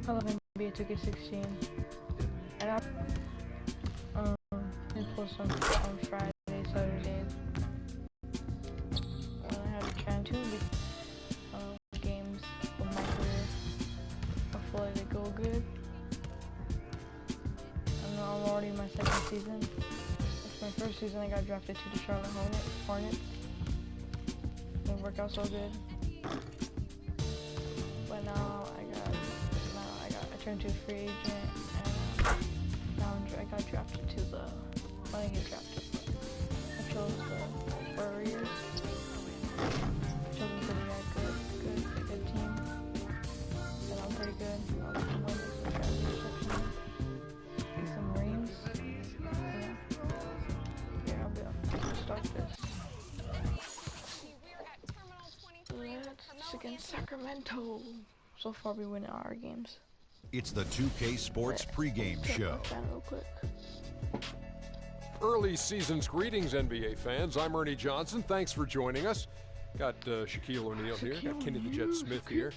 I love NBA 2K16. And I post on Friday, Saturday. When I have to try to games for my career. Hopefully they go good. I know I'm already in my second season. It's my first season. I got drafted to the Charlotte Hornets. Didn't work out so good. But now I turned to a free agent, and now I got drafted to the. I didn't get drafted, but I chose the Warriors. Chose them because we had a good team, and I'm pretty good. I was the one that's drafted some Marines. Yeah, I'll start this. It's against Sacramento. So far, we win our games. It's the 2K Sports pregame show. Real quick. Early season's greetings, NBA fans. I'm Ernie Johnson. Thanks for joining us. Got Shaquille O'Neal here. Got Kenny the Jet Smith here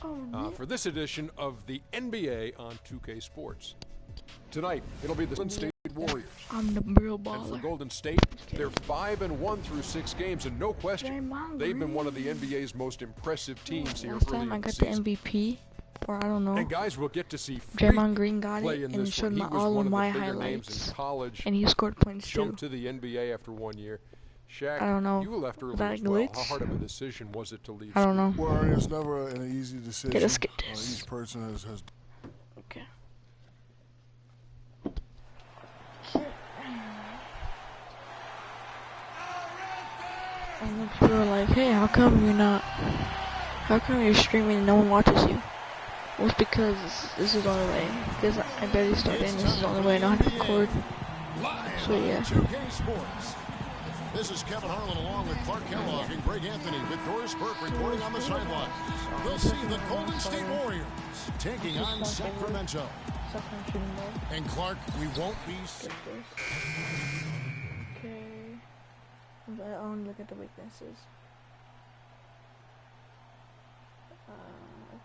for this edition of the NBA on 2K Sports. Tonight, it'll be the Golden State Warriors. I'm the real baller. And for Golden State, they're 5-1 through 6 games, and no question, they've been one of the NBA's most impressive teams here. Last time I got the MVP, or I don't know. And guys, we'll get to see Draymond Green got it, and he showed all of my highlights. And he scored points too. Jumped to the NBA after 1 year. Shaq, I don't know. you left early that as well. How hard of a decision was it to leave? I don't know. Well, it's never an easy decision. Okay, let's get this. Each person has. Okay. And people are like, hey, how come you're streaming and no one watches you? Well, it's because this is the only way. Because I barely started and this is the only way I know how to record. So yeah. 2K Sports. This is Kevin Harlan along with Clark Kellogg and Greg Anthony with Doris Burke reporting on the sidelines. We'll see the Golden State Warriors taking on Sacramento. And Clark, we won't be... Okay. I want to look at the weaknesses.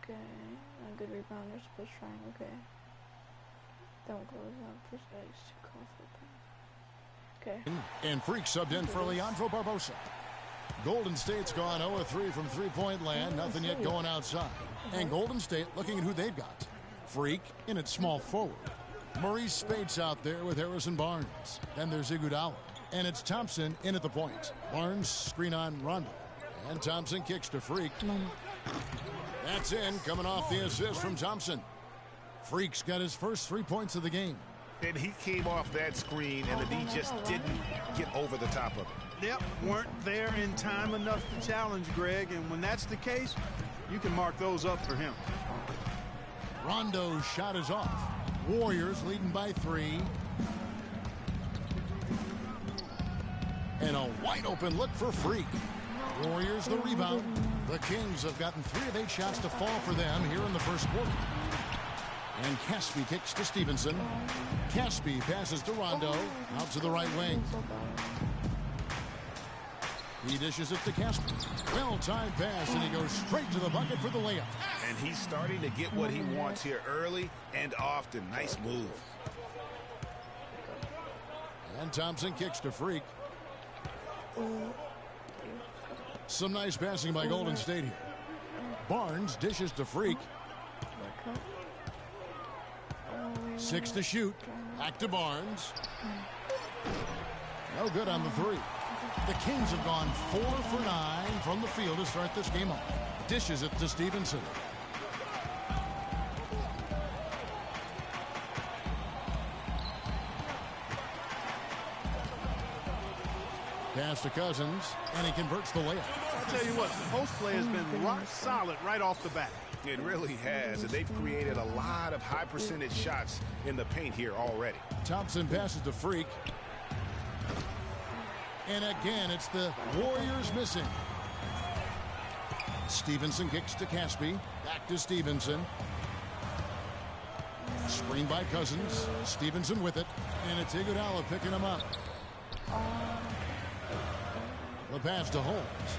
Okay. A good rebounder, split trying. Okay. Don't close out. First legs too comfortable. Okay. And Freak subbed in for Leandro Barbosa. Golden State's gone 0-3 from three-point land. Nothing yet going outside. And Golden State looking at who they've got. Freak in at small forward. Maurice Spates out there with Harrison Barnes. Then there's Iguodala. And it's Thompson in at the point. Barnes screen on Rondo. And Thompson kicks to Freak. That's in, coming off the assist from Thompson. Freak's got his first 3 points of the game. And he came off that screen, and the D just didn't get over the top of it. Yep, weren't there in time enough to challenge Greg, and when that's the case, you can mark those up for him. Rondo's shot is off. Warriors leading by 3. And a wide open look for Freak. Warriors the rebound. The Kings have gotten 3 of 8 shots to fall for them here in the first quarter. And Caspi kicks to Stevenson. Caspi passes to Rondo. Out to the right wing. He dishes it to Caspi. Well-timed pass, and he goes straight to the bucket for the layup. And he's starting to get what he wants here early and often. Nice move. And Thompson kicks to Freak. Some nice passing by Golden State here. Barnes dishes to Freak. 6 to shoot. Back to Barnes. No good on the 3. The Kings have gone 4 for 9 from the field to start this game off. Dishes it to Stevenson. Pass to Cousins, and he converts the layup. I'll tell you what, the post play has been rock solid right off the bat. It really has, and they've created a lot of high percentage shots in the paint here already. Thompson passes to Freak. And again, it's the Warriors missing. Stevenson kicks to Caspi. Back to Stevenson. Screen by Cousins. Stevenson with it. And it's Iguodala picking him up. The pass to Holmes.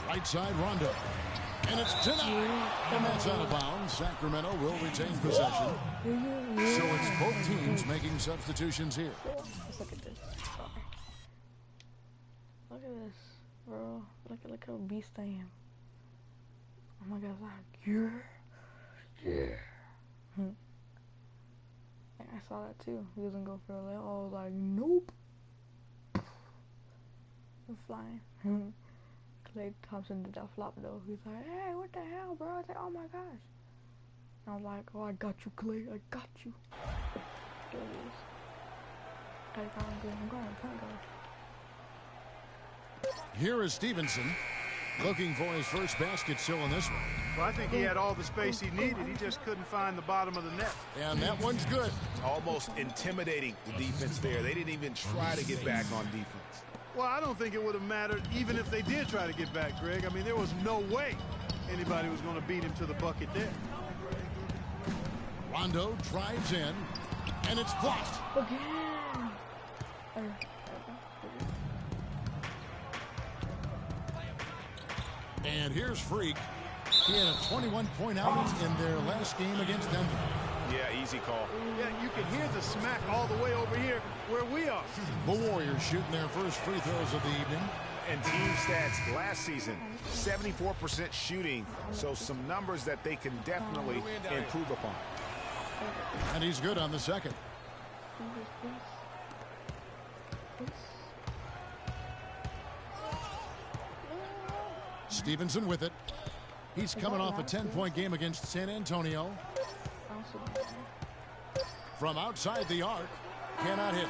Right side, Rondo. And it's denied. And that's out of bounds. Sacramento will retain possession. So it's both teams making substitutions here. Let's look at this. Sorry. Look at this, bro. Look how beast I am. Oh my God, yeah. I saw that too. He doesn't go for a layup. I was like, nope. I'm flying. Klay Thompson did that flop though. He's like, hey, what the hell, bro? I was like, oh my gosh. And I was like, oh, I got you, Klay. I got you. There it is. I'm going to point guard. Here is Stevenson looking for his first basket still in this one. Well, I think he had all the space he needed. He just couldn't find the bottom of the net. And that one's good. Almost intimidating the defense there. They didn't even try to get back on defense. Well, I don't think it would have mattered even if they did try to get back, Greg. I mean, there was no way anybody was going to beat him to the bucket there. Rondo drives in, and it's blocked. Again. And here's Freak. He had a 21-point outage in their last game against Denver. Yeah, easy call. Yeah, you can hear the smack all the way over here where we are. The Warriors shooting their first free throws of the evening. And team stats last season, 74% shooting, so some numbers that they can definitely improve upon. And he's good on the second. Stevenson with it. He's coming off a 10-point game against San Antonio. From outside the arc, cannot hit.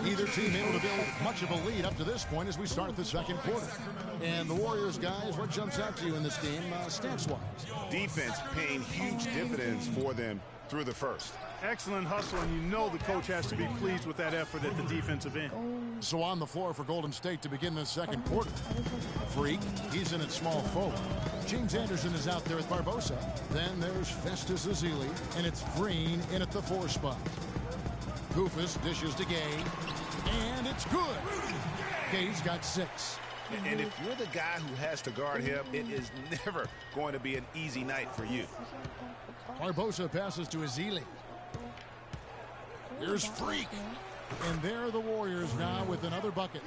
Either team able to build much of a lead up to this point as we start the second quarter. And the Warriors, guys, what jumps out to you in this game, stats-wise? Defense paying huge dividends for them through the first. Excellent hustle, and you know the coach has to be pleased with that effort at the defensive end. So on the floor for Golden State to begin the second quarter. Freak, he's in at small forward. James Anderson is out there with Barbosa. Then there's Festus Ezeli, and it's Green in at the 4 spot. Koufos dishes to Gay, and it's good. Gay's got 6. And if you're the guy who has to guard him, it is never going to be an easy night for you. Barbosa passes to Ezeli. Here's Freak. And there are the Warriors now with another bucket.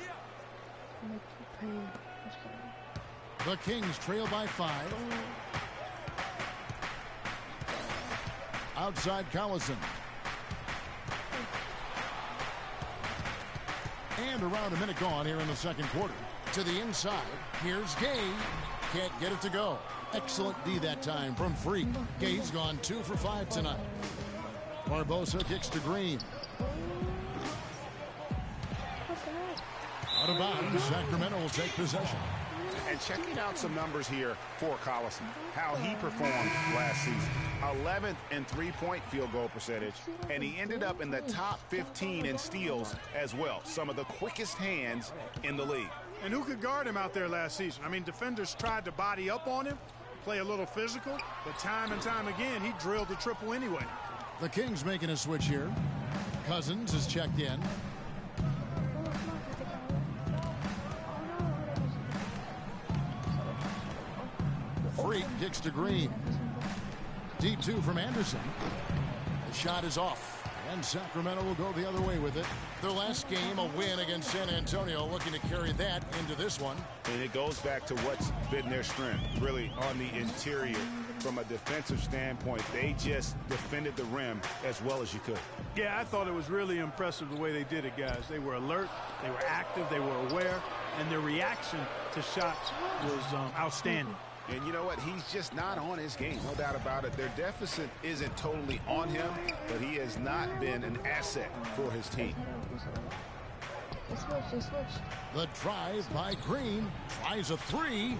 The Kings trail by 5. Outside Collison. And around a minute gone here in the second quarter. To the inside. Here's Gay. Can't get it to go. Excellent D that time from Freak. Gay's gone 2 for 5 tonight. Barbosa kicks to Green. Out of bounds, Sacramento will take possession. And checking out some numbers here for Collison, how he performed last season. 11th in three-point field goal percentage, and he ended up in the top 15 in steals as well. Some of the quickest hands in the league. And who could guard him out there last season? I mean, defenders tried to body up on him, play a little physical, but time and time again, he drilled the triple anyway. The Kings making a switch here. Cousins is checked in. Freak kicks to Green. Deep 2 from Anderson. The shot is off. And Sacramento will go the other way with it. Their last game, a win against San Antonio, looking to carry that into this one. And it goes back to what's been their strength, really on the interior. From a defensive standpoint, they just defended the rim as well as you could. Yeah, I thought it was really impressive the way they did it, guys. They were alert, they were active, they were aware, and their reaction to shots was outstanding. And you know what? He's just not on his game, no doubt about it. Their deficit isn't totally on him, but he has not been an asset for his team. The drive by Green. Tries a 3.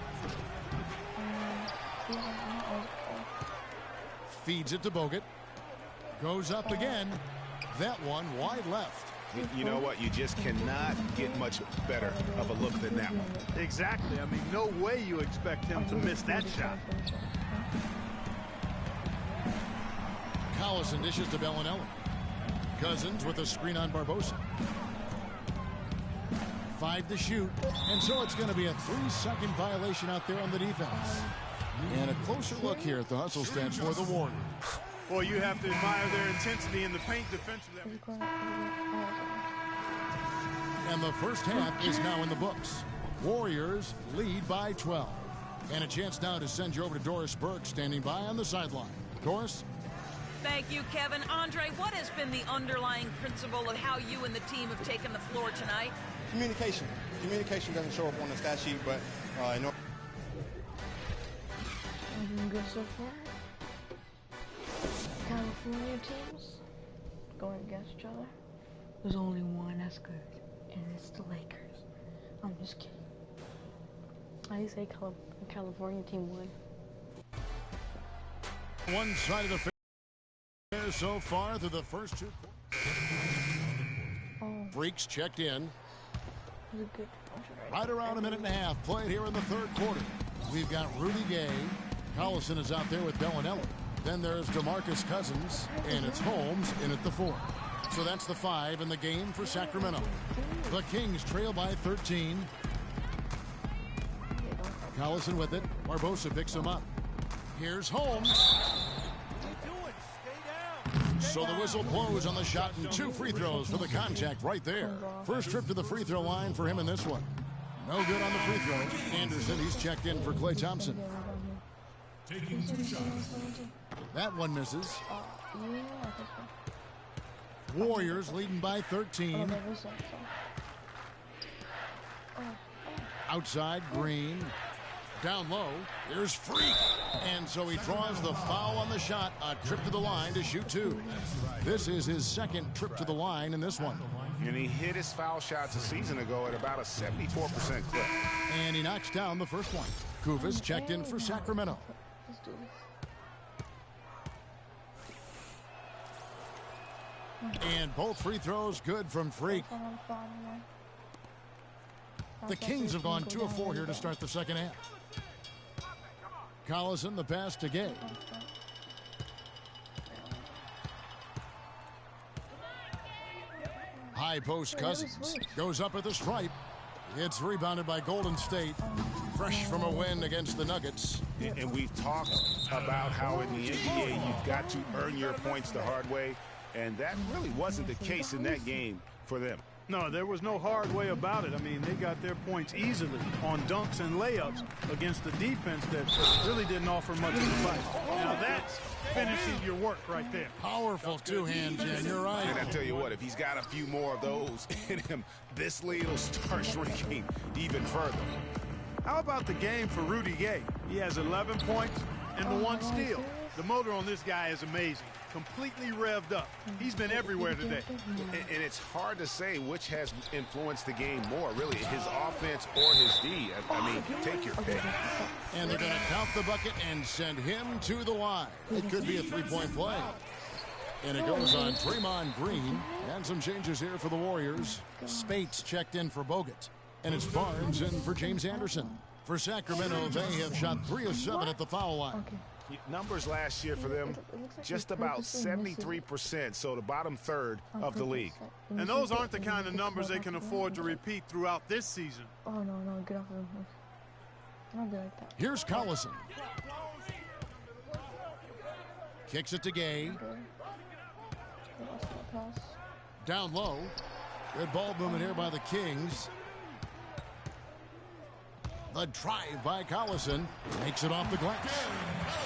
Feeds it to Bogut. Goes up again. That one wide left. You know what? You just cannot get much better of a look than that one. Exactly. I mean, no way you expect him to miss that shot. Collison dishes to Bellinelli. Cousins with a screen on Barbosa. 5 to shoot, and so it's going to be a 3-second violation out there on the defense. And a closer look here at the hustle stats for the Warriors. Well, you have to admire their intensity in the paint defensively. And the first half is now in the books. Warriors lead by 12. And a chance now to send you over to Doris Burke, standing by on the sideline. Doris? Thank you, Kevin. Andre, what has been the underlying principle of how you and the team have taken the floor tonight? Communication. Communication doesn't show up on the stat sheet, but in order. Looking good so far. California teams going against each other. There's only one that's good, and it's the Lakers. I'm just kidding. I say California team win. One side of the fair so far through the first 2 quarters. Freaks checked in. Right around a minute and a half played here in the third quarter. We've got Rudy Gay. Collison is out there with Bellinelli. Then there's DeMarcus Cousins, and it's Holmes in at the 4. So that's the 5 in the game for Sacramento. The Kings trail by 13. Collison with it. Barbosa picks him up. Here's Holmes. So the whistle blows on the shot, and 2 free throws for the contact right there. First trip to the free throw line for him in this one. No good on the free throw. Anderson, he's checked in for Klay Thompson. Taking 2 shots. That one misses. Warriors leading by 13. Outside, Green. Down low, here's Freak. And so he draws the foul on the shot. A trip to the line to shoot 2. This is his second trip to the line in this one. And he hit his foul shots a season ago at about a 74% clip. And he knocks down the first one. Kufis checked in for Sacramento. Let's do this. And both free throws good from Freak. The Kings have gone 2 of 4 here to start the second half. Collison, the pass to Gay. High post Cousins. Goes up at the stripe. It's rebounded by Golden State. Fresh from a win against the Nuggets. And we've talked about how in the NBA you've got to earn your points the hard way. And that really wasn't the case in that game for them. No, there was no hard way about it. I mean, they got their points easily on dunks and layups against the defense that really didn't offer much of a fight. Now that's finishing your work right there. Powerful 2-hand, Jen. You're right. And I tell you what, if he's got a few more of those in him, this lead will start shrinking even further. How about the game for Rudy Gay? He has 11 points and the 1 steal. The motor on this guy is amazing. Completely revved up. He's been everywhere today. And it's hard to say which has influenced the game more, really, his offense or his D. I mean, take your pick. And they're going to count the bucket and send him to the line. It could be a 3-point play. And it goes on Draymond Green. And some changes here for the Warriors. Spates checked in for Bogut. And it's Barnes in for James Anderson. For Sacramento, they have shot 3 of 7 at the foul line. Numbers last year for them, just about 73%, so the bottom third of the league. And those aren't the kind of numbers they can afford to repeat throughout this season. Oh, no, get off of him. Not be like that. Here's Collison. Kicks it to Gay. Down low. Good ball movement here by the Kings. The drive by Collison makes it off the glass.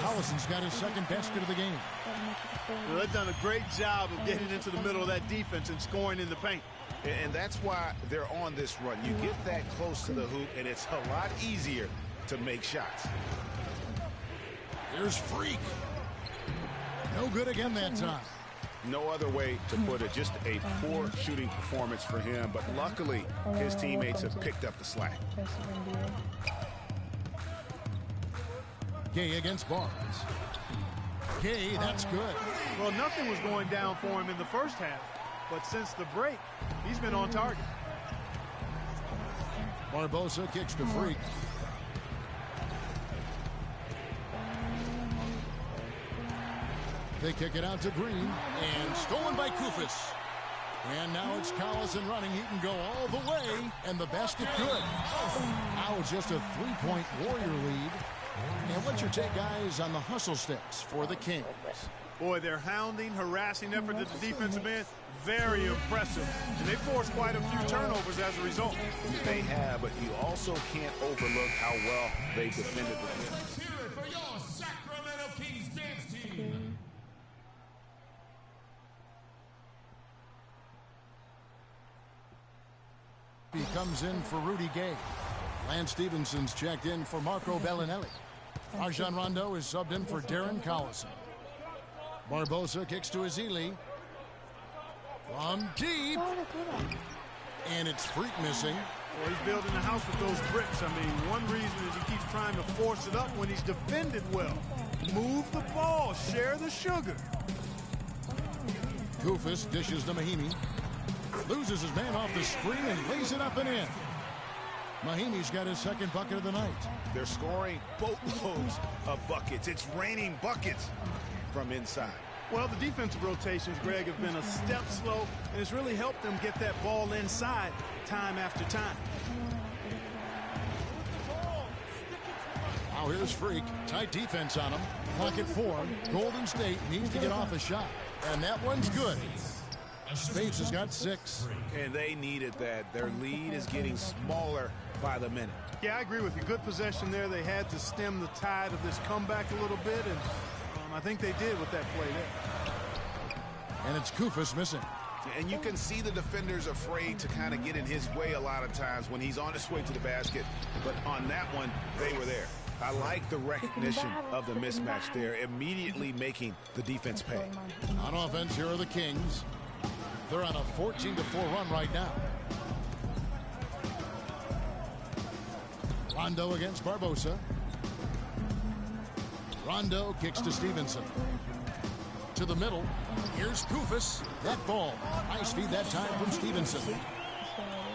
Collison's got his second basket of the game. Well, they've done a great job of getting into the middle of that defense and scoring in the paint. And that's why they're on this run. You get that close to the hoop, and it's a lot easier to make shots. Here's Freak. No good again that time. No other way to put it. Just a poor shooting performance for him. But luckily, his teammates have picked up the slack. Gay against Barnes. Gay, that's good. Well, nothing was going down for him in the first half. But since the break, he's been on target. Barbosa kicks to Freak. They kick it out to Green, and stolen by Kufis. And now it's Collison running. He can go all the way. And the basket good. Now it's just a three-point Warrior lead. And what's your take, guys, on the hustle steps for the Kings? Boy, their hounding, harassing effort at the defensive end, very impressive. And they forced quite a few turnovers as a result. They have, but you also can't overlook how well they defended the rim. Let's hear it for your Sacramento Kings dance team. He comes in for Rudy Gay. Lance Stevenson's checked in for Marco Bellinelli. Rajon Rondo is subbed in for Darren Collison. Barbosa kicks to Ezeli. From deep. And it's Freak missing. Well, he's building a house with those bricks. I mean, one reason is he keeps trying to force it up when he's defended well. Move the ball. Share the sugar. Kufis dishes to Mahimi. Loses his man off the screen and lays it up and in. Mahimi's got his second bucket of the night. They're scoring boatloads of buckets. It's raining buckets from inside. Well, the defensive rotations, Greg, have been a step slow, and it's really helped them get that ball inside time after time. Now here's Freak. Tight defense on him. Clock at 4. Golden State needs to get off a shot. And that one's good. Spates has got 6. And they needed that. Their lead is getting smaller by the minute. Yeah, I agree with you. Good possession there. They had to stem the tide of this comeback a little bit, and I think they did with that play there. And it's Kufis missing. And you can see the defenders afraid to kind of get in his way a lot of times when he's on his way to the basket. But on that one, they were there. I like the recognition of the mismatch there, immediately making the defense pay. On offense, here are the Kings. They're on a 14-4 run right now. Rondo against Barbosa. Rondo kicks to Stevenson. To the middle. Here's Kufis. That ball. Nice feed that time from Stevenson.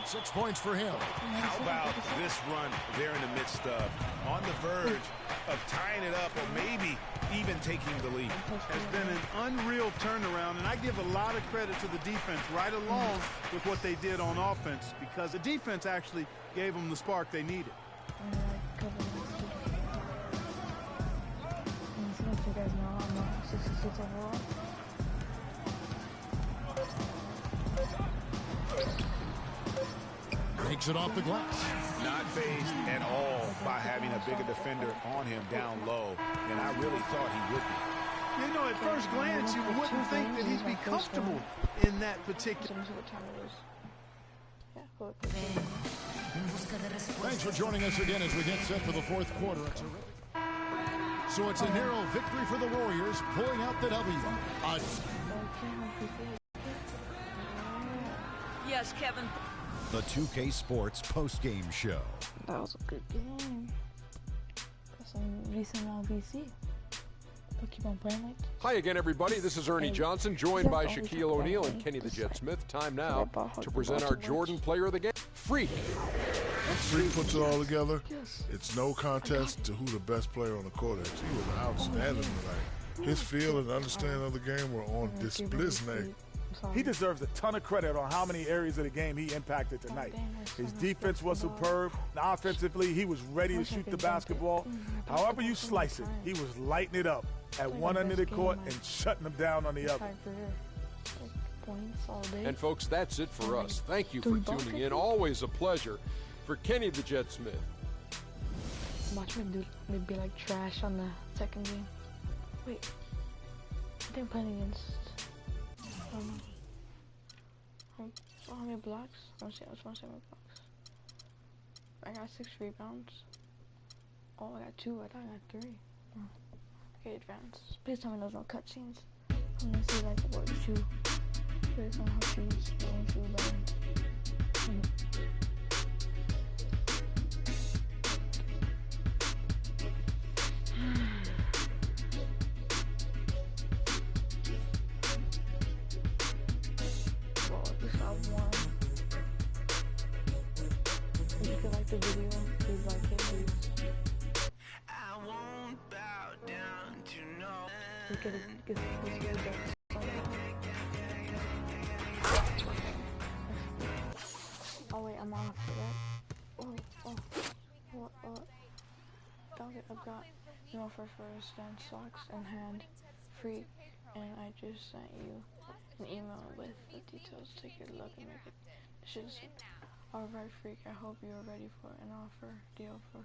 6 points for him. How about this run they're in the midst of? On the verge of tying it up or maybe even taking the lead. Has been an unreal turnaround, and I give a lot of credit to the defense right along with what they did on offense, because the defense actually gave them the spark they needed. Makes it off the glass. Not phased at all by having a bigger defender on him down low, and I really thought he would be. You know, at first glance, you wouldn't think that he'd be comfortable in that particular. Thanks for joining us again as we get set for the fourth quarter. So it's a narrow victory for the Warriors, pulling out the W. Yes, Kevin. The 2K Sports post-game show. That was a good game. Got some recent LBC. They'll keep on playing like this. Hi again, everybody. This is Ernie Johnson, joined by Shaquille O'Neal and Kenny the Jet Smith. Time now to present our Jordan Player of the Game, Freak. Freak puts it all together. It's no contest to who the best player on the court is. He was outstanding tonight. His feel and understanding of the game were on display. He deserves a ton of credit on how many areas of the game he impacted tonight. His defense was superb. Offensively, he was ready to shoot the basketball. However you slice it, he was lighting it up at one end of the court and shutting them down on the other. And folks, that's it for us. Thank you for tuning in. Always a pleasure. For Kenny the Jet Smith. Watch me do maybe like trash on the second game. Wait, I think playing against how many blocks? I just want to say my blocks. I got 6 rebounds. Oh, I got 2. I thought I got 3. Okay, advance. Please tell me there's no cutscenes. I'm gonna see like what shoe. Based on how shoes going through them. The video, please like it, please. I won't bow down to no. Oh wait, I'm off for that. Oh. What? Okay, I've got email for stand socks in hand, freak, and I just sent you an email with the details. Take a look and make it. Alright, freak. I hope you are ready for an offer deal for.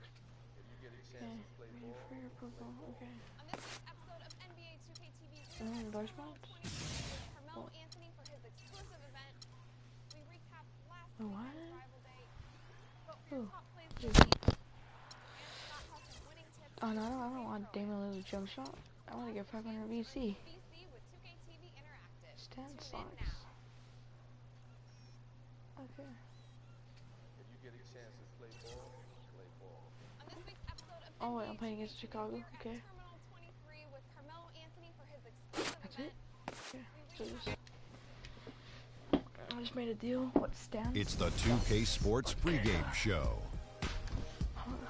Okay, ready for your approval. Okay. Endorsements? What? Ooh. Oh no, I don't want Damon Lillard's jump shot. I want to get 500 VC. Stand socks. Okay. Oh wait, I'm playing against Chicago. Okay. That's it. Okay. So I just made a deal. What stands? It's the 2K Sports pregame show.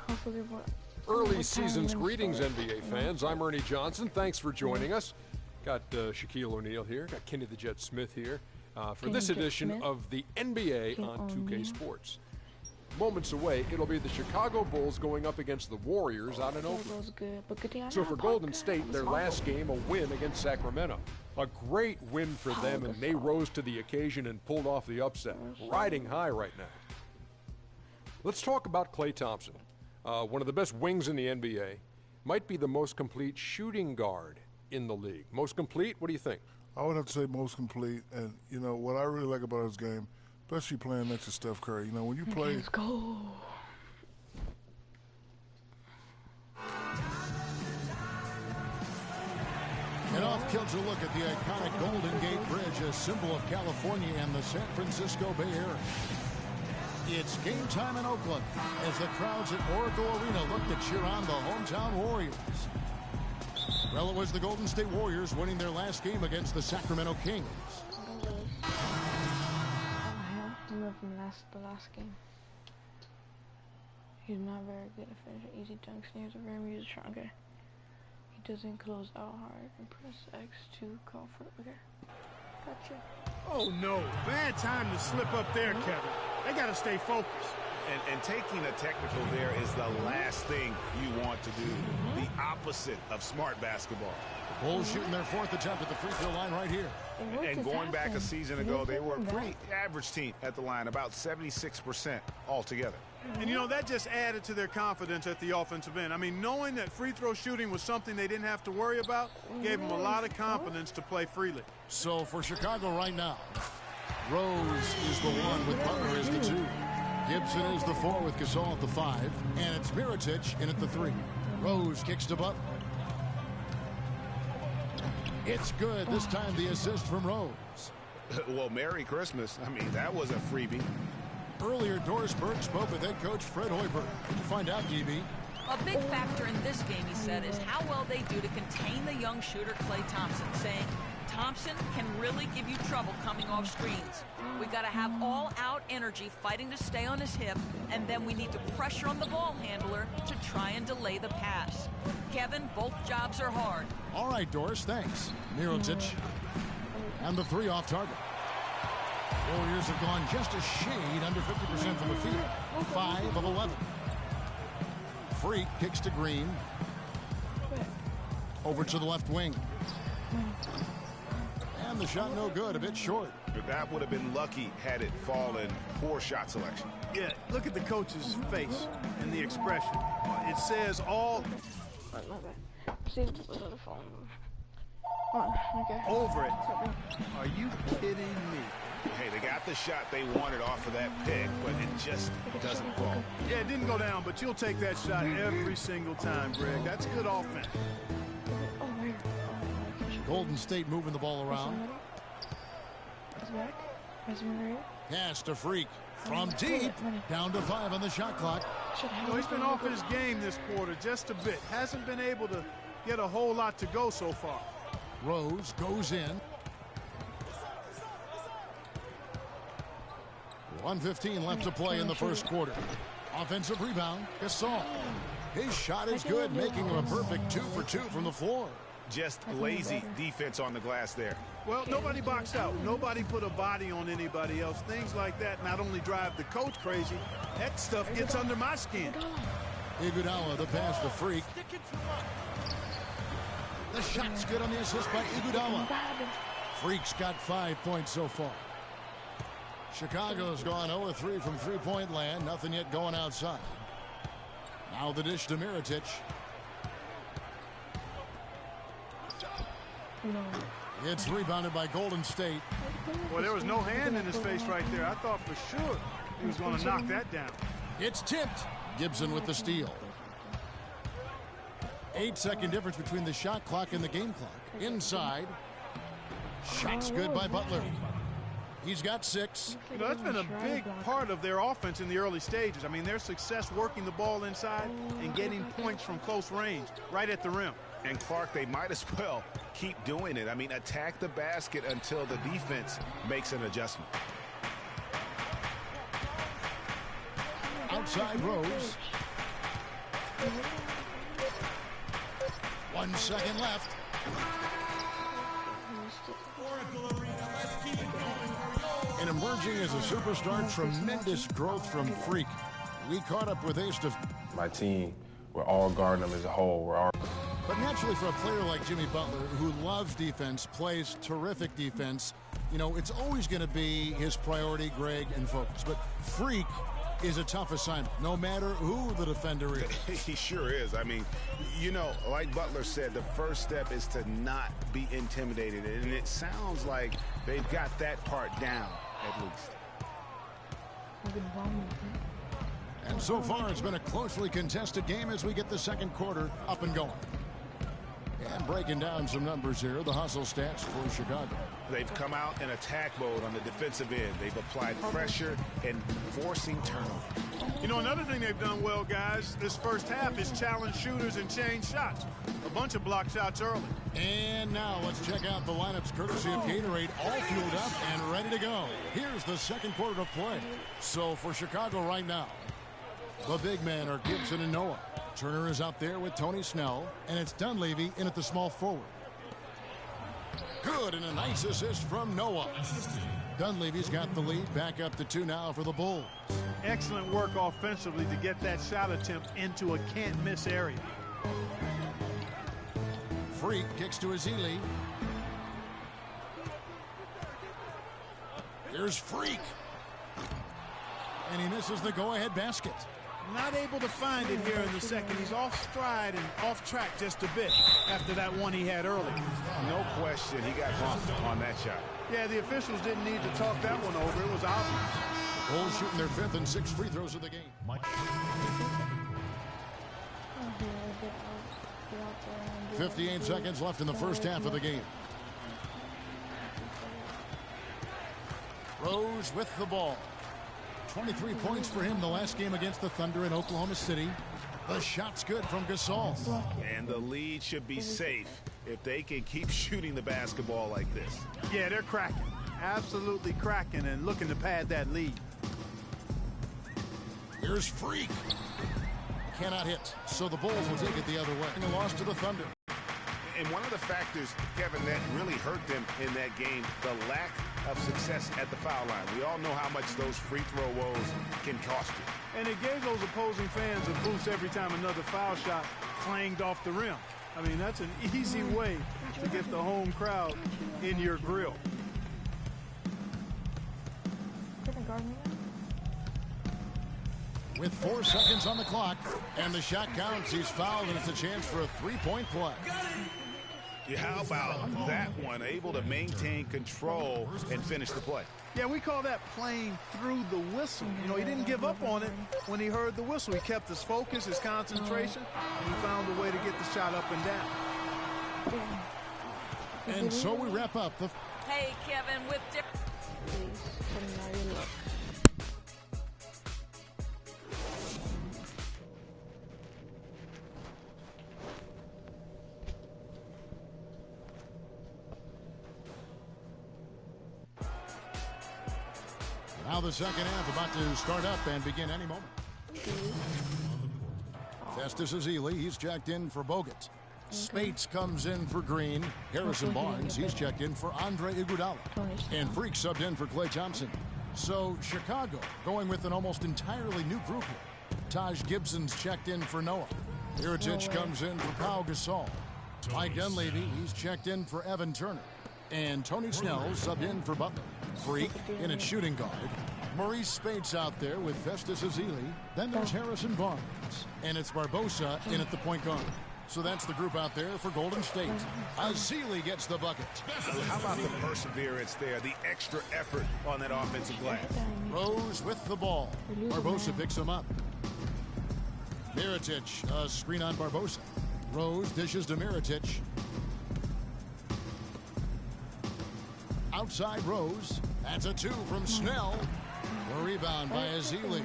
Hopefully, what? Early season's greetings, NBA fans. I'm Ernie Johnson. Thanks for joining us. Got Shaquille O'Neal here. Got Kenny the Jet Smith here for this edition of the NBA on 2K Sports. Moments away, it'll be the Chicago Bulls going up against the Warriors out in Oakland. So for Golden State, their last game, a win against Sacramento. A great win for them, and they rose to the occasion and pulled off the upset. Riding high right now. Let's talk about Klay Thompson. One of the best wings in the NBA. Might be the most complete shooting guard in the league. Most complete? What do you think? I would have to say most complete. And, you know, what I really like about his game, especially playing next to Steph Curry, you know, when you play... Let's go. An off-kilter look at the iconic Golden Gate Bridge, a symbol of California and the San Francisco Bay Area. It's game time in Oakland as the crowds at Oracle Arena look to cheer on the hometown Warriors. Well, it was the Golden State Warriors winning their last game against the Sacramento Kings. From the last game. He's not very good at finishing easy dunks, and he's a very music shot. Okay. He doesn't close out hard and press X to call for. Okay. Gotcha. Oh no, bad time to slip up there, Kevin. They gotta stay focused. And taking a technical there is the last thing you want to do. The opposite of smart basketball. The Bulls shooting their fourth attempt at the free throw line right here. And going back a season ago, they were a pretty average team at the line, about 76% altogether. And, you know, that just added to their confidence at the offensive end. I mean, knowing that free throw shooting was something they didn't have to worry about gave them a lot of confidence to play freely. So for Chicago right now, Rose is the one with Butler as the 2. Gibson is the 4 with Gasol at the 5. And it's Mirotic in at the 3. Rose kicks to Butler. It's good. This time the assist from Rose. Well, Merry Christmas. I mean, that was a freebie. Earlier, Doris Burke spoke with head coach Fred Hoiberg. What did you find out, DB? A big factor in this game, he said, is how well they do to contain the young shooter Klay Thompson, saying Thompson can really give you trouble coming off screens. We got to have all-out energy fighting to stay on his hip, and then we need to pressure on the ball handler to try and delay the pass. Kevin, both jobs are hard. All right, Doris, thanks. Mirotic. And the 3 off target. Warriors have gone just a shade under 50% from the field. 5 of 11. Freak kicks to Green. Over to the left wing. And the shot no good, a bit short. But that would have been lucky had it fallen. Poor shot selection. Yeah, look at the coach's face and the expression. It says all... See the phone. Okay. Over it. Are you kidding me? Hey, they got the shot they wanted off of that pick, but it just doesn't fall. Yeah, it didn't go down, but you'll take that shot every single time, Greg. That's good offense. Golden State moving the ball around. Pass to Freak. From deep, down to 5 on the shot clock. No, he's been off his game this quarter just a bit. Hasn't been able to get a whole lot to go so far. Rose goes in. 1:15 left to play in the first quarter. Offensive rebound, Gasol. His shot is good, making him a perfect 2 for 2 from the floor. Just lazy defense on the glass there. Well, nobody boxed out. Nobody put a body on anybody else. Things like that not only drive the coach crazy, that stuff gets under my skin. Iguodala, the pass to Freak. The shot's good on the assist by Iguodala. Freak's got 5 points so far. Chicago's gone 0-3 from three-point land. Nothing yet going outside. Now the dish to Mirotic. It's rebounded by Golden State. Well, there was no hand in his face right there. I thought for sure he was going to knock that down. It's tipped. Gibson with the steal. 8-second difference between the shot clock and the game clock. Inside. Shot's good by Butler. He's got 6. You know, that's been a big part of their offense in the early stages. I mean, their success working the ball inside and getting points from close range right at the rim. And Clark, they might as well keep doing it. I mean, attack the basket until the defense makes an adjustment. Outside Rose. 1 second left. And emerging as a superstar, tremendous growth from Freak. We caught up with Ace. My team, we're all guarding them as a whole. We're all. But naturally, for a player like Jimmy Butler, who loves defense, plays terrific defense, you know, it's always going to be his priority, Greg, and focus. But Freak is a tough assignment, no matter who the defender is. He sure is. I mean, you know, like Butler said, the first step is to not be intimidated. And it sounds like they've got that part down, at least. And so far, it's been a closely contested game as we get the second quarter up and going. And breaking down some numbers here, the hustle stats for Chicago. They've come out in attack mode on the defensive end. They've applied pressure and forcing turnover. You know, another thing they've done well, guys, this first half is challenge shooters and change shots. A bunch of block shots early. And now let's check out the lineups courtesy of Gatorade, all fueled up and ready to go. Here's the second quarter of play. So for Chicago right now, the big men are Gibson and Noah. Turner is out there with Tony Snell, and it's Dunleavy in at the small forward. Good, and a nice assist from Noah. Dunleavy's got the lead, back up to 2 now for the Bulls. Excellent work offensively to get that shot attempt into a can't-miss area. Freak kicks to Azili. Here's Freak. And he misses the go-ahead basket. Not able to find it here in the second. He's off stride and off track just a bit after that one he had early. No question, he got bumped on that shot. Yeah, the officials didn't need to talk that one over. It was obvious. Bulls shooting their 5th and 6th free throws of the game. 58 seconds left in the first half of the game. Rose with the ball. 23 points for him the last game against the Thunder in Oklahoma City. The shot's good from Gasol. And the lead should be safe if they can keep shooting the basketball like this. Yeah, they're cracking. Absolutely cracking and looking to pad that lead. Here's Freak. Cannot hit, so the Bulls will take it the other way. And a loss to the Thunder. And one of the factors, Kevin, that really hurt them in that game, the lack of success at the foul line. We all know how much those free throw woes can cost you. And it gave those opposing fans a boost every time another foul shot clanged off the rim. I mean, that's an easy way to get the home crowd in your grill. With 4 seconds on the clock, and the shot counts, he's fouled, and it's a chance for a three-point play. Yeah, how about that one? Able to maintain control and finish the play. Yeah, we call that playing through the whistle. You know, he didn't give up on it when he heard the whistle. He kept his focus, his concentration, and he found a way to get the shot up and down. And so we wrap up the... Hey, Kevin, with... Now the second half about to start up and begin any moment. Festus Ezeli, he's checked in for Bogut. Spates comes in for Green. Harrison Barnes, he's checked in for Andre Iguodala. And Freak subbed in for Klay Thompson. So Chicago going with an almost entirely new group here. Taj Gibson's checked in for Noah. Mirotic comes in for Pau Gasol. Mike Dunleavy, he's checked in for Evan Turner. And Tony Snell subbed in for Butler. Freak in at shooting guard. Maurice Spates out there with Festus Ezeli. Then there's Harrison Barnes. And it's Barbosa in at the point guard. So that's the group out there for Golden State. Ezeli gets the bucket. How about the perseverance there, the extra effort on that offensive glass? Rose with the ball. Barbosa picks him up. Mirotic, a screen on Barbosa. Rose dishes to Mirotic. Outside Rose. That's a 2 from Snell. The rebound by Ezeli.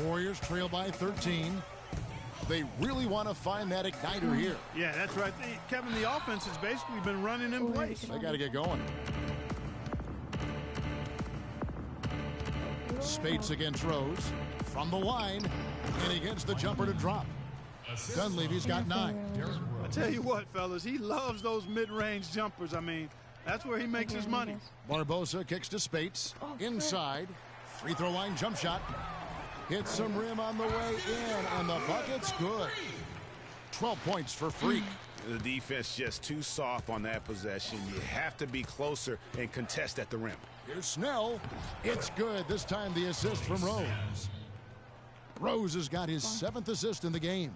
Warriors trail by 13. They really want to find that igniter here. Yeah, that's right. Kevin, the offense has basically been running in place. They got to get going. Spates against Rose. From the line. And he gets the jumper to drop. Dunleavy's got 9. I tell you what, fellas, he loves those mid-range jumpers. I mean, that's where he makes his money. Barbosa kicks to Spates. Inside. Free throw line jump shot. Hits some rim on the way in, and the bucket's good. 12 points for Freak. The defense just too soft on that possession. You have to be closer and contest at the rim. Here's Snell. It's good. This time the assist from Rose. Rose has got his 7th assist in the game.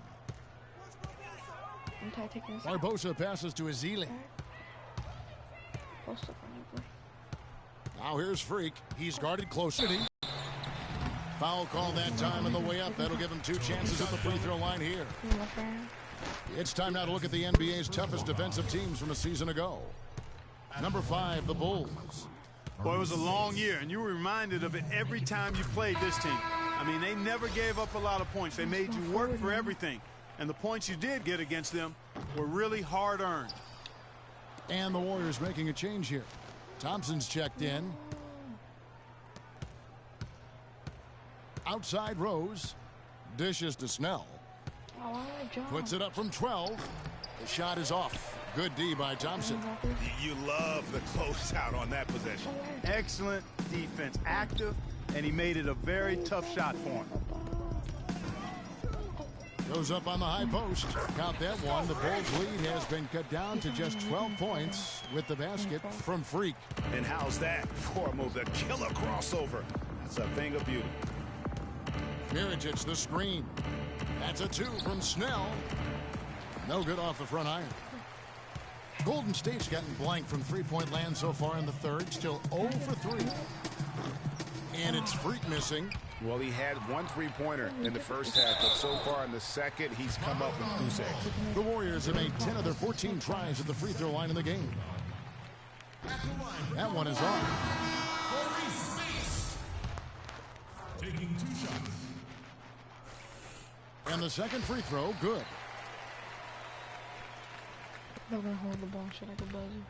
Barbosa passes to Ezeli. Now here's Freak. He's guarded closely. Foul call that time on the way up. That'll give him 2 chances at the free throw line here. It's time now to look at the NBA's toughest defensive teams from a season ago. Number 5, the Bulls. Boy, it was a long year, and you were reminded of it every time you played this team. I mean, they never gave up a lot of points. They made you work for everything. And the points you did get against them were really hard-earned. And the Warriors making a change here. Thompson's checked in. Outside Rose. Dishes to Snell. Puts it up from 12. The shot is off. Good D by Thompson. You love the closeout on that possession. Excellent defense. Active, and he made it a very tough shot for him. Goes up on the high post. Count that one. The Bulls' lead has been cut down to just 12 points with the basket from Freak. And how's that for a move? The killer crossover. That's a thing of beauty. Mirotic the screen. That's a 2 from Snell. No good off the front iron. Golden State's gotten blank from three-point land so far in the third. Still 0 for 3. And it's Freak missing. Well, he had 1 3-pointer in the first half, but so far in the second, he's come up with 2 saves. The Warriors have made 10 of their 14 tries at the free throw line in the game. That one is off. Taking 2 shots. And the second free throw, good. They're gonna hold the ball, shit like a buzzer.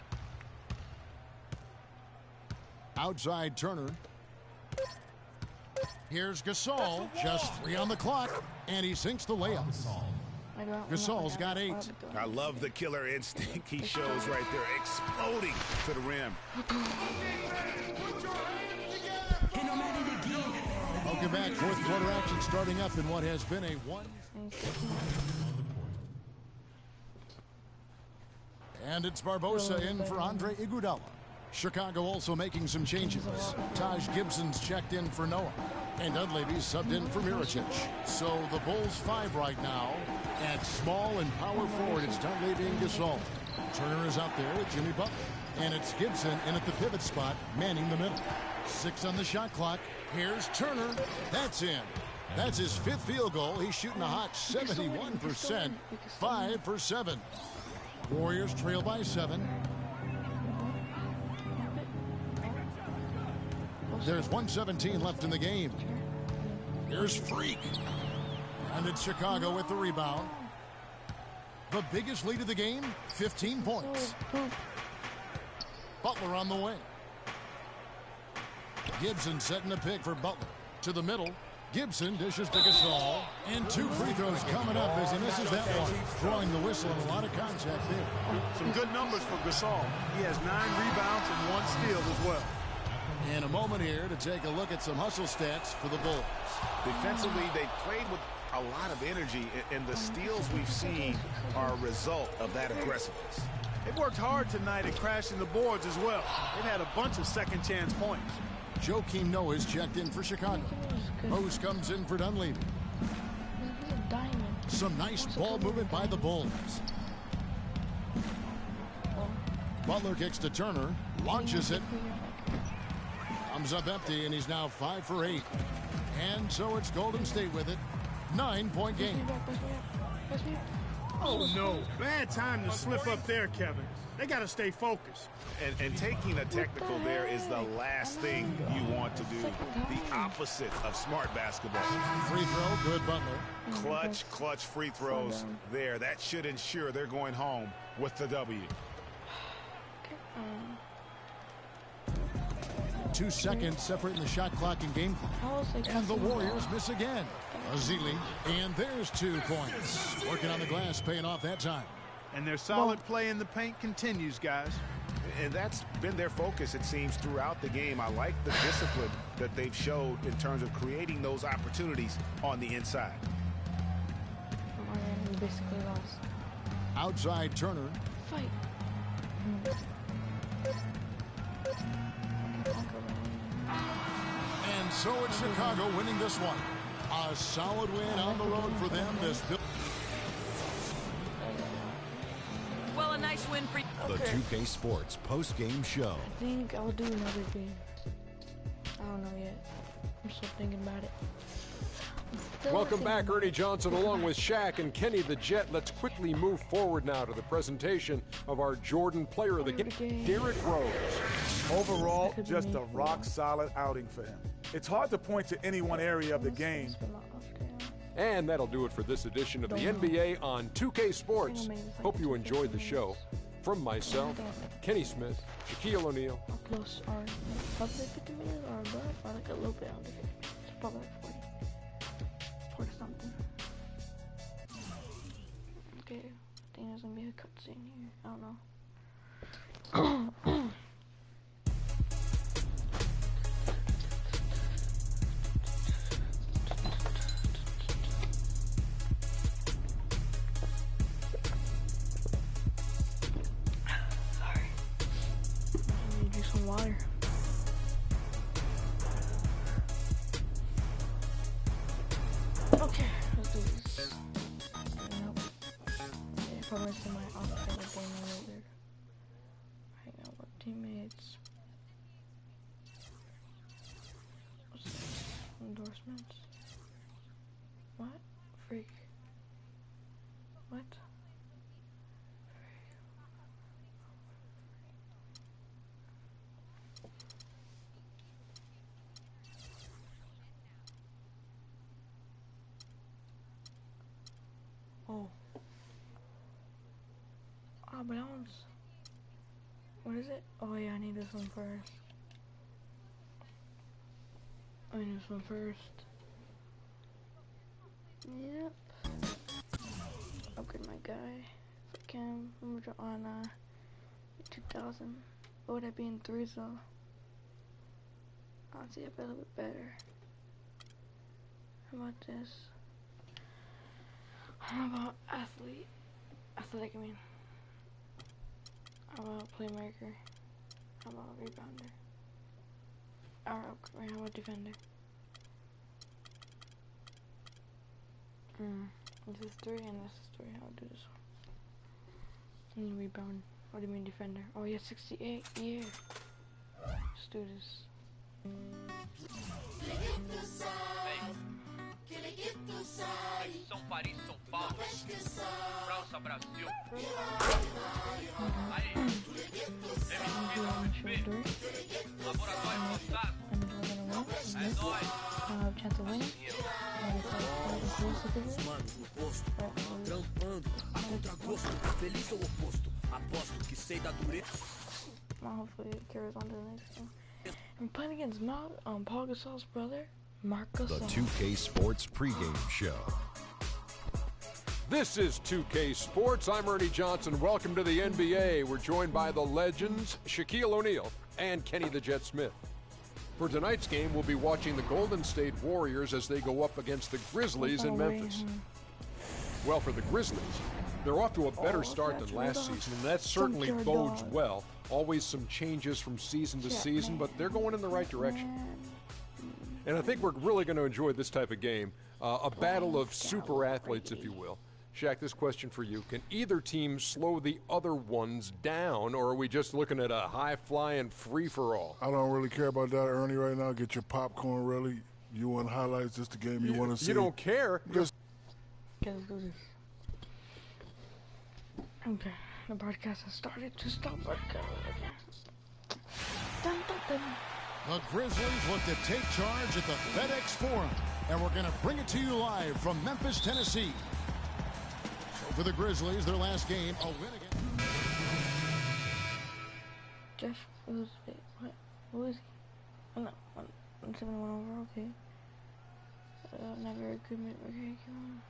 Outside Turner. Here's Gasol, just 3 on the clock, and he sinks the layup. Gasol's got 8. I love the killer instinct he shows right there, exploding to the rim. Welcome back. Fourth quarter action starting up in what has been a 1. And it's Barbosa in for Andre Iguodala. Chicago also making some changes. Taj Gibson's checked in for Noah. And Dunleavy's subbed in for Mirotic. So the Bulls 5 right now. At small and power forward, it's Dunleavy and Gasol. Turner is out there with Jimmy Butler. And it's Gibson in at the pivot spot, manning the middle. 6 on the shot clock. Here's Turner. That's in. That's his 5th field goal. He's shooting a hot 71%. 5 for 7. Warriors trail by 7. There's 1:17 left in the game. Here's Freak. And it's Chicago with the rebound. The biggest lead of the game, 15 points. Butler on the wing. Gibson setting a pick for Butler. To the middle. Gibson dishes to Gasol. And 2 free throws coming up as he misses that one. Drawing the whistle and a lot of contact there. Some good numbers for Gasol. He has 9 rebounds and 1 steal as well. In a moment here to take a look at some hustle stats for the Bulls. Defensively, they played with a lot of energy, and the steals we've seen are a result of that aggressiveness. They worked hard tonight at crashing the boards as well. They've had a bunch of second chance points. Joakim Noah is checked in for Chicago. Post comes in for Dunleavy. Some nice ball movement by the Bulls. Butler kicks to Turner, launches it. Comes up empty, and he's now 5 for 8. And so it's Golden State with it. 9-point game. Oh, no. Bad time to slip up there, Kevin. They got to stay focused. And taking a technical there is the last thing you want to do. The opposite of smart basketball. Free throw, good Butler. Clutch free throws there. That should ensure they're going home with the W. 2 seconds separating the shot clock and game clock. And the Warriors miss again. Azili, and there's 2 points. Working on the glass, paying off that time. And their solid play in the paint continues, guys. And that's been their focus, it seems, throughout the game. I like the discipline that they've showed in terms of creating those opportunities on the inside. We basically lost. Outside Turner. Fight. And so it's Chicago winning this one. A solid win on the road for them. Well, a nice win for The 2K Sports post-game show. I think I'll do another game. I don't know yet. I'm still thinking about it. Welcome back, Ernie Johnson, along with Shaq and Kenny the Jet. Let's quickly move forward now to the presentation of our Jordan Player of the Game, Derrick Rose. Overall, just a rock-solid outing for him. It's hard to point to any one area of the game. And that'll do it for this edition of the NBA on 2K Sports. Hope you enjoyed the show. From myself, Kenny Smith, Shaquille O'Neal. How close are probably 50 minutes or above, or like a little bit under 50. It's probably like 40. 40 something. Okay, I think there's gonna be a cutscene here. I don't know. Water. Okay, let's do this. Nope. Yeah, probably see my outfit with game later. Hang out with teammates. What's this? Endorsements. What? Freak. What? Oh. Oh, but that one's... What is it? Oh yeah, I need this one first. I need this one first. Yep. Upgrade my guy. If I can. I'm on 2000. What would I be in 3s though? I'll see if I a little bit better. How about this? How about athletic, I mean. How about playmaker? How about rebounder? Or how about defender? This is 3 and this is 3. I'll do this one. And rebound. What do you mean defender? Oh yeah, 68. Yeah. Let's do this. São Paris, São Paulo, França, Brasil. Aí, MVP, laboratório avançado. É nóis. Chance of winning. Trampando, a contragosto, feliz ou oposto. Aposto que sei da dureza. Hopefully it carries on to the next one. I'm playing against Paul Gasol's brother, The 2K Sports pregame show. This is 2K Sports. I'm Ernie Johnson. Welcome to the NBA. We're joined by the legends, Shaquille O'Neal and Kenny the Jet Smith. For tonight's game, we'll be watching the Golden State Warriors as they go up against the Grizzlies in Memphis. Well, for the Grizzlies, they're off to a better start than last season, and that certainly bodes well. Always some changes from season to season, but they're going in the right direction. And I think we're really going to enjoy this type of game, a battle of super athletes, if you will. Shaq, this question for you. Can either team slow the other ones down, or are we just looking at a high-flying free-for-all? I don't really care about that, Ernie, right now. Get your popcorn ready. You want highlights, just the game you want to see. You don't care? Just Okay, let's do this. Okay, the broadcast has started to stop. Dun, dun, dun. The Grizzlies look to take charge at the FedEx Forum, and we're going to bring it to you live from Memphis, Tennessee. So for the Grizzlies, their last game, a win against... Jeff, what? Who is he? Oh, no, 171 over, okay. Not very good, okay, come on.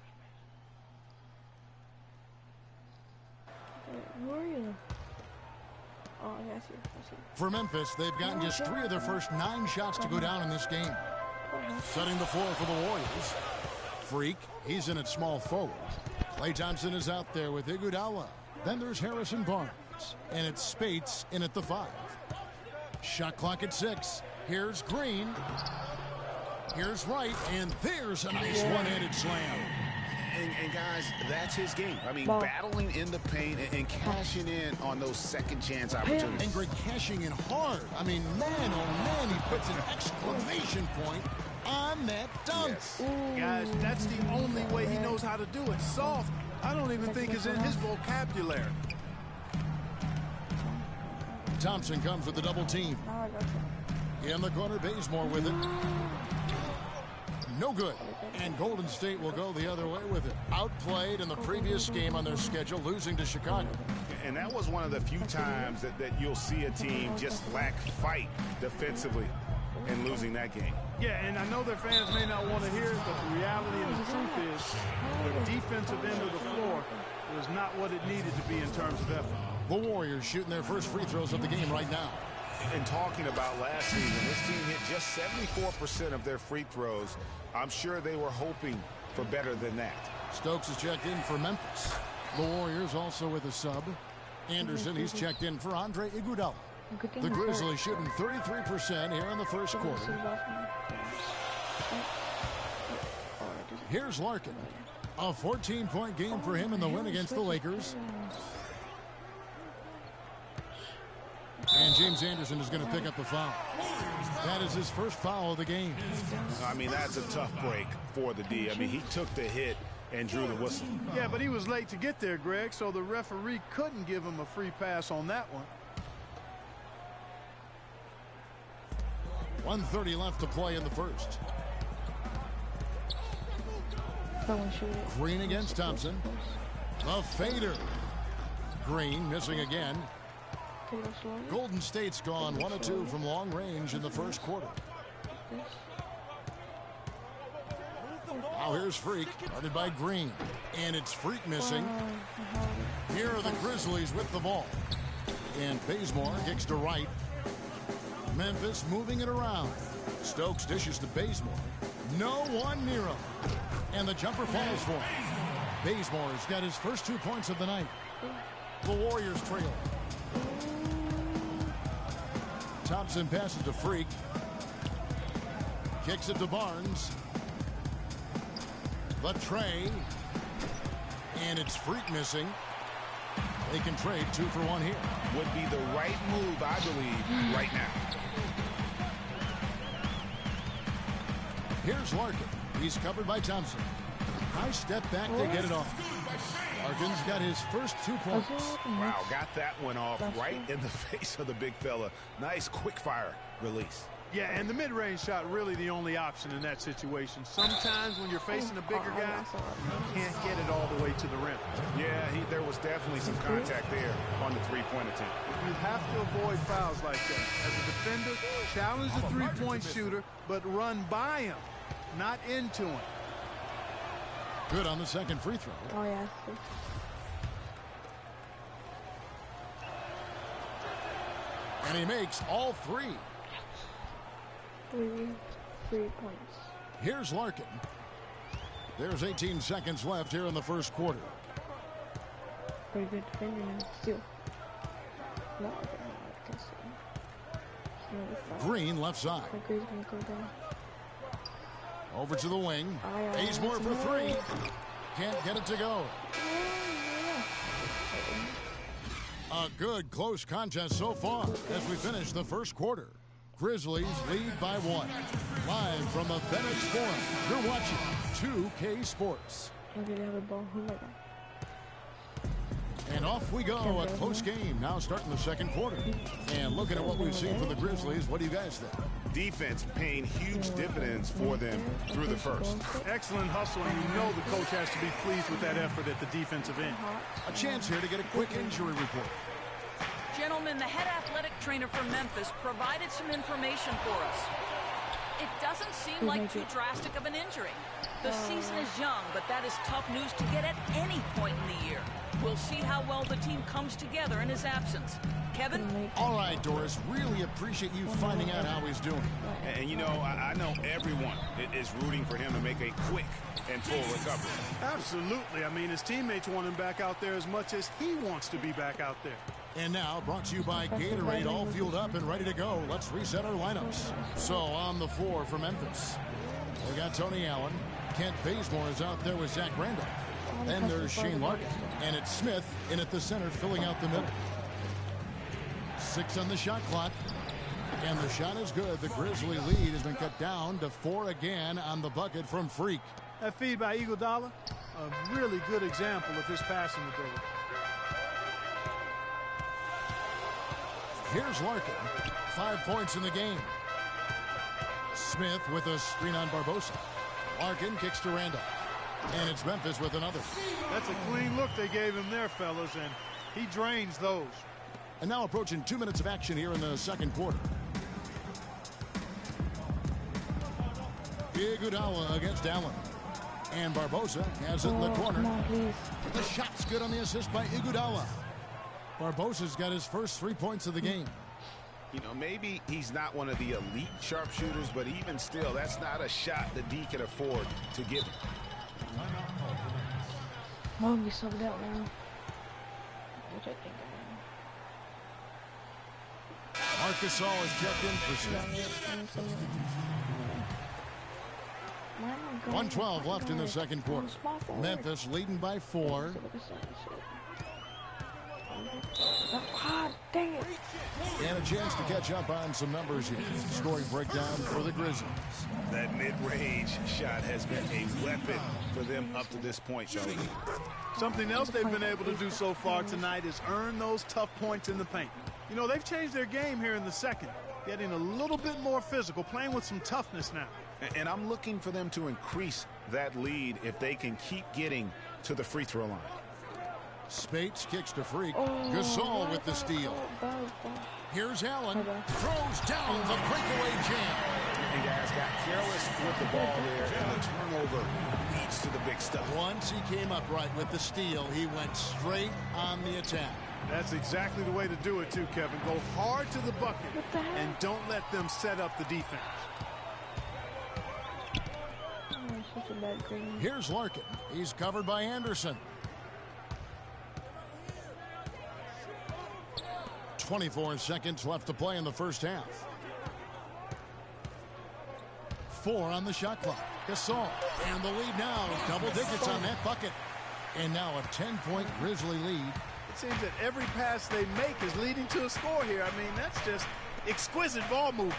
Who are you? Oh, yeah, I see. For Memphis, they've gotten just 3 of their first 9 shots to go down in this game. Setting the floor for the Warriors. Freak, he's in at small forward. Klay Thompson is out there with Iguodala. Then there's Harrison Barnes. And it's Spates in at the 5. Shot clock at 6. Here's Green. Here's Wright. And there's a nice one-handed slam. And guys, that's his game. I mean, battling in the paint and cashing in on those second chance opportunities. And Greg cashing in hard. I mean, man, oh man, he puts an exclamation point on that dunk. Yes. Guys, that's the only way he knows how to do it. Soft, I don't even think is in his vocabulary. Thompson comes with the double team. In the corner, Bazemore with it. No good. And Golden State will go the other way with it. Outplayed in the previous game on their schedule, losing to Chicago. And that was one of the few times that you'll see a team just lack fight defensively in losing that game. Yeah, and I know their fans may not want to hear it, but the reality and the truth is the defensive end of the floor was not what it needed to be in terms of effort. The Warriors shooting their first free throws of the game right now. And talking about last season, this team hit just 74% of their free throws. I'm sure they were hoping for better than that. Stokes is checked in for Memphis. The Warriors also with a sub. Anderson, he's checked in for Andre Iguodala. The Grizzlies shooting 33% here in the first quarter. Here's Larkin. A 14-point game for him in the win against the Lakers. And James Anderson is going to pick up the foul. That is his first foul of the game. I mean, that's a tough break for the D. I mean, he took the hit and drew the whistle. Yeah, but he was late to get there, Greg, so the referee couldn't give him a free pass on that one. 1:30 left to play in the first. Green against Thompson. A fader. Green missing again. Golden State's gone 1 of 2 from long range in the first quarter. Now here's Freak, guarded by Green. And it's Freak missing. Here are the Grizzlies with the ball. And Bazemore kicks to right. Memphis moving it around. Stokes dishes to Bazemore. No one near him. And the jumper falls for him. Bazemore's got his first 2 points of the night. The Warriors trail. Thompson passes to Freak. Kicks it to Barnes. The tray. And it's Freak missing. They can trade 2 for 1 here. Would be the right move, I believe, right now. Here's Larkin. He's covered by Thompson. High step back to get it off. Larkin's got his first 2 points. Wow, got that one off right in the face of the big fella. Nice quick fire release. Yeah, and the mid-range shot really the only option in that situation. Sometimes when you're facing a bigger guy, you can't get it all the way to the rim. Yeah, there was definitely some contact there on the three-point attempt. You have to avoid fouls like that. As a defender, challenge the three-point shooter, but run by him. not into him. Good on the second free throw. Oh, yeah. And he makes all three. 3 points. Here's Larkin. There's 18 seconds left here in the first quarter. Pretty good defender now. Steal. No, okay. Green left side. Over to the wing. Bazemore for three. Can't get it to go. A good close contest so far as we finish the first quarter. Grizzlies lead by 1. Live from the FedEx Forum, you're watching 2K Sports. And off we go at close game. Now starting the second quarter. And looking at what we've seen from the Grizzlies, what do you guys think? Defense paying huge dividends for them through the first. Excellent hustle, and you know the coach has to be pleased with that effort at the defensive end. A chance here to get a quick injury report. Gentlemen, the head athletic trainer for Memphis provided some information for us. It doesn't seem like too drastic of an injury. The season is young, but that is tough news to get at any point in the year. We'll see how well the team comes together in his absence. Kevin? All right, Doris. Really appreciate you finding out how he's doing. And you know, I know everyone is rooting for him to make a quick and full recovery. Absolutely. I mean, his teammates want him back out there as much as he wants to be back out there. And now, brought to you by Gatorade, all fueled up and ready to go. Let's reset our lineups. So, on the floor for Memphis, we got Tony Allen. Kent Bazemore is out there with Zach Randolph. Then there's Shane Larkin. And it's Smith in at the center, filling out the middle. 6 on the shot clock. And the shot is good. The Grizzly lead has been cut down to 4 again on the bucket from Freak. That feed by Iguodala, a really good example of his passing ability. Here's Larkin. 5 points in the game. Smith with a screen on Barbosa. Larkin kicks to Randolph. And it's Memphis with another. That's a clean look they gave him there, fellas, and he drains those. And now approaching 2 minutes of action here in the second quarter. Iguodala against Allen. And Barbosa has it in the corner. The shot's good on the assist by Iguodala. Barbosa's got his first 3 points of the game. You know, maybe he's not one of the elite sharpshooters, but even still, that's not a shot the D can afford to give him. I'll be subbed out now. Which I think I am. Marcus All is checked in for Smith. 1:12 left in the second quarter. Memphis leading by 4. God dang it. And a chance to catch up on some numbers here. Scoring breakdown for the Grizzlies. That mid-range shot has been a weapon for them up to this point, Joey. Something else they've been able to do so far tonight is earn those tough points in the paint. You know, they've changed their game here in the second, getting a little bit more physical, playing with some toughness now. And I'm looking for them to increase that lead if they can keep getting to the free throw line. Spates kicks to Freak. Gasol with the steal. Here's Allen. Throws down the breakaway jam. And guys got careless with the ball there, and the turnover leads to the big stuff. Once he came upright with the steal, he went straight on the attack. That's exactly the way to do it, too, Kevin. Go hard to the bucket and don't let them set up the defense. Here's Larkin. He's covered by Anderson. 24 seconds left to play in the first half. 4 on the shot clock. Gasol. And the lead now. Double digits on that bucket. And now a 10-point Grizzly lead. It seems that every pass they make is leading to a score here. I mean, that's just exquisite ball movement.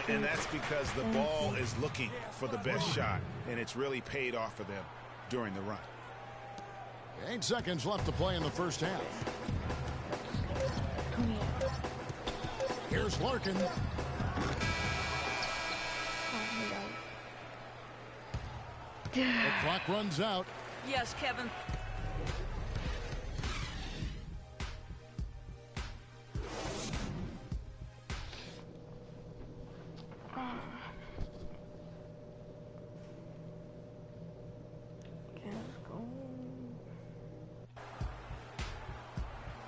And that's because the ball is looking for the best shot, and it's really paid off for them during the run. 8 seconds left to play in the first half. Here's Larkin. The clock runs out. Yes, Kevin.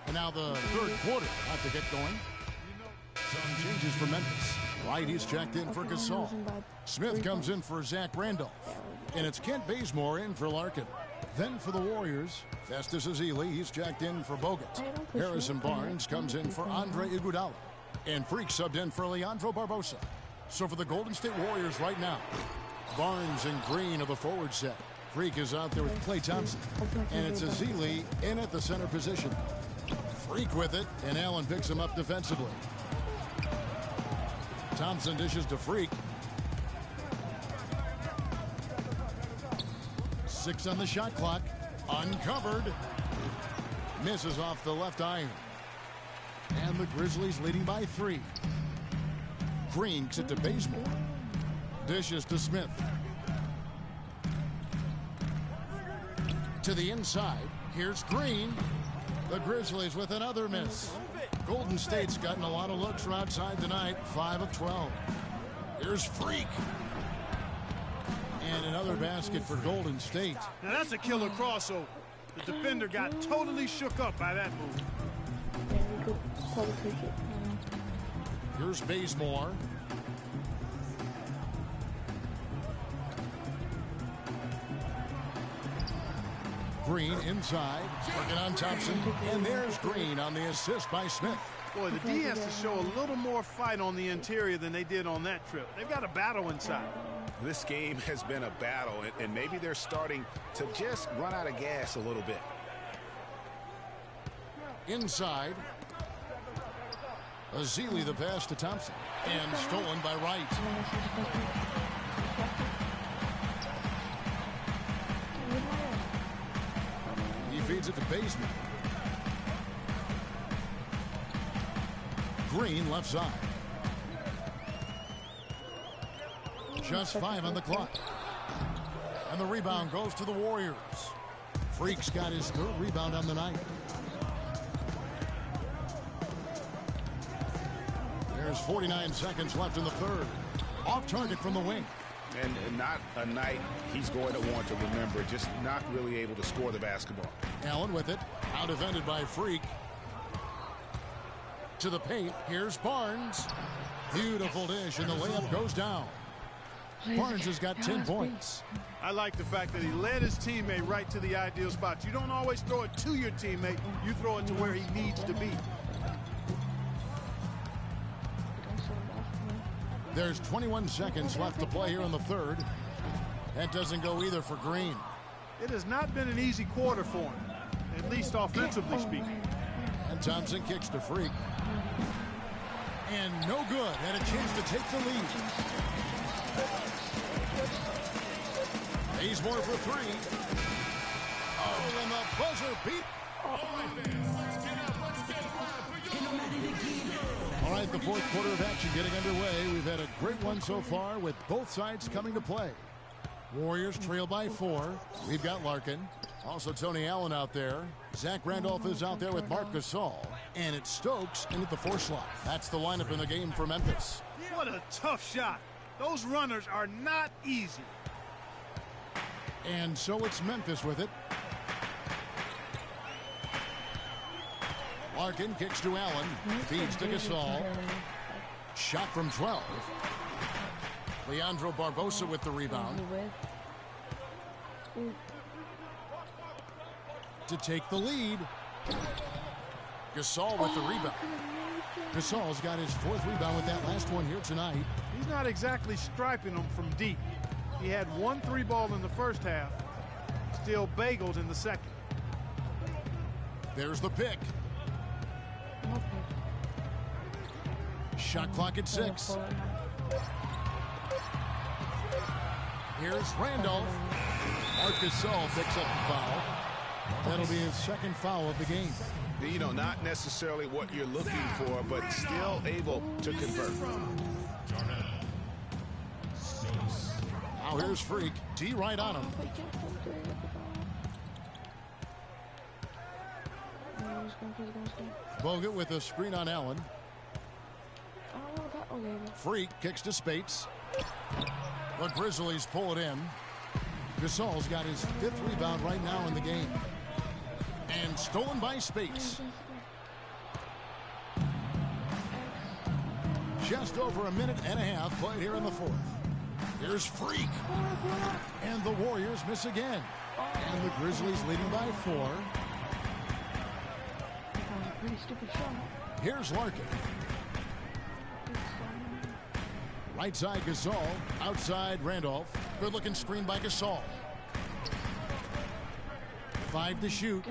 And now the third quarter about to get going. Some changes for Memphis. Right, he's checked in for Gasol. Smith comes in for Zach Randolph. And it's Kent Bazemore in for Larkin. Then for the Warriors, Festus Ezeli, he's checked in for Bogut. Harrison Barnes comes in for Andre Iguodala. And Freak subbed in for Leandro Barbosa. So for the Golden State Warriors right now, Barnes and Green are the forward set. Freak is out there with Klay Thompson. And it's Ezeli in at the center position. Freak with it, and Allen picks him up defensively. Thompson dishes to Freak. 6 on the shot clock. Uncovered. Misses off the left iron. And the Grizzlies leading by 3. Green gets it to Bazemore. Dishes to Smith. To the inside. Here's Green. The Grizzlies with another miss. Golden State's gotten a lot of looks from outside tonight. 5 of 12. Here's Freak. And another basket for Golden State. Now that's a killer crossover. The defender got totally shook up by that move. Here's Bazemore. Green inside, working on Thompson, and there's Green on the assist by Smith. Boy, the D has to show a little more fight on the interior than they did on that trip. They've got a battle inside. This game has been a battle, and maybe they're starting to just run out of gas a little bit. Inside. Ezeli the pass to Thompson, and stolen by Wright. He feeds it to Bazemore. Green left side. Just 5 on the clock. And the rebound goes to the Warriors. Freak's got his 3rd rebound on the night. There's 49 seconds left in the 3rd. Off target from the wing. And not a night he's going to want to remember, just not really able to score the basketball. Allen with it, out defended by Freak. To the paint, here's Barnes. Beautiful dish, and the layup goes down. Barnes has got 10 points. I like the fact that he led his teammate right to the ideal spot. You don't always throw it to your teammate. You throw it to where he needs to be. There's 21 seconds left to play here in the 3rd. That doesn't go either for Green. It has not been an easy quarter for him, at least offensively speaking. And Thompson kicks to Freak. And no good. Had a chance to take the lead. Bazemore for 3. Oh, and the buzzer beat. All right, fans, let's get up. Let's get live for your All right, the 4th quarter of action getting underway. We've had a great one so far with both sides coming to play. Warriors trail by 4. We've got Larkin. Also Tony Allen out there. Zach Randolph is out there with Marc Gasol. And it's Stokes in at the 4 slot. That's the lineup in the game for Memphis. What a tough shot. Those runners are not easy. And so it's Memphis with it. Larkin kicks to Allen. Feeds to Gasol. Shot from 12. Leandro Barbosa with the rebound. To take the lead. Gasol with the rebound. Gasol's got his 4th rebound with that last one here tonight. He's not exactly striping them from deep. He had 1 3-ball in the first half. Still bagels in the second. There's the pick. Shot clock at 6. Here's Randolph. Marc Gasol picks up the foul. That'll be his 2nd foul of the game. You know, not necessarily what you're looking for, but still able to convert. Now here's Freak. D right on him. Bogut with a screen on Allen. Freak kicks to Spates. The Grizzlies pull it in. Gasol's got his 5th rebound right now in the game. And stolen by Spates. Just over a minute and a half played here in the 4th. Here's Freak. And the Warriors miss again. And the Grizzlies leading by 4. Pretty stupid shot. Here's Larkin. Right side Gasol. Outside Randolph. Good looking screen by Gasol. 5 to shoot.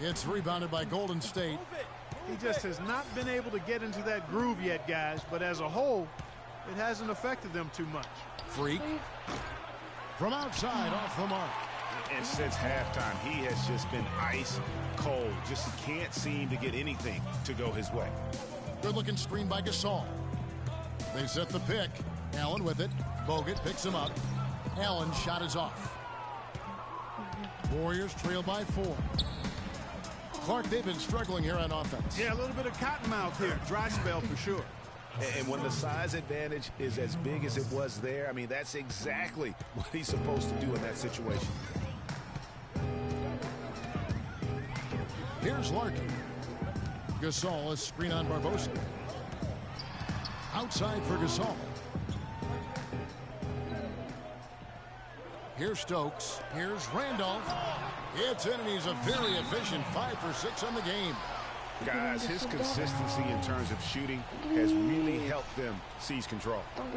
It's rebounded by Golden State. He just has not been able to get into that groove yet, guys. But as a whole, it hasn't affected them too much. Freak. From outside, off the mark. And since halftime, he has just been ice cold. Just can't seem to get anything to go his way. Good looking screen by Gasol. They set the pick. Allen with it. Bogut picks him up. Allen's shot is off. Warriors trail by 4. Clark, they've been struggling here on offense. Yeah, a little bit of cottonmouth here. Dry spell for sure. And when the size advantage is as big as it was there, I mean, that's exactly what he's supposed to do in that situation. Here's Larkin. Gasol is screen on Barbosa. Outside for Gasol. Here's Stokes. Here's Randolph. It's in, and he's a very efficient 5 for 6 on the game. Guys, his consistency in terms of shooting has really helped them seize control. The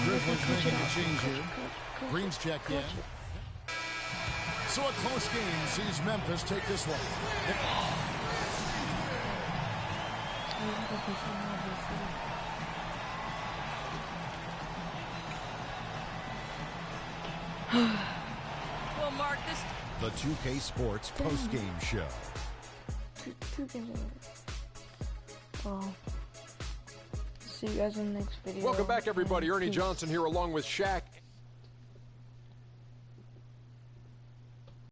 Grizzlies making a change here. Green's checked in. So a close game sees Memphis take this one. Well, Mark, this... The 2K Sports post-game show. Two games over. Well, see you guys in the next video. Welcome back, everybody. Ernie Peace. Johnson here along with Shaq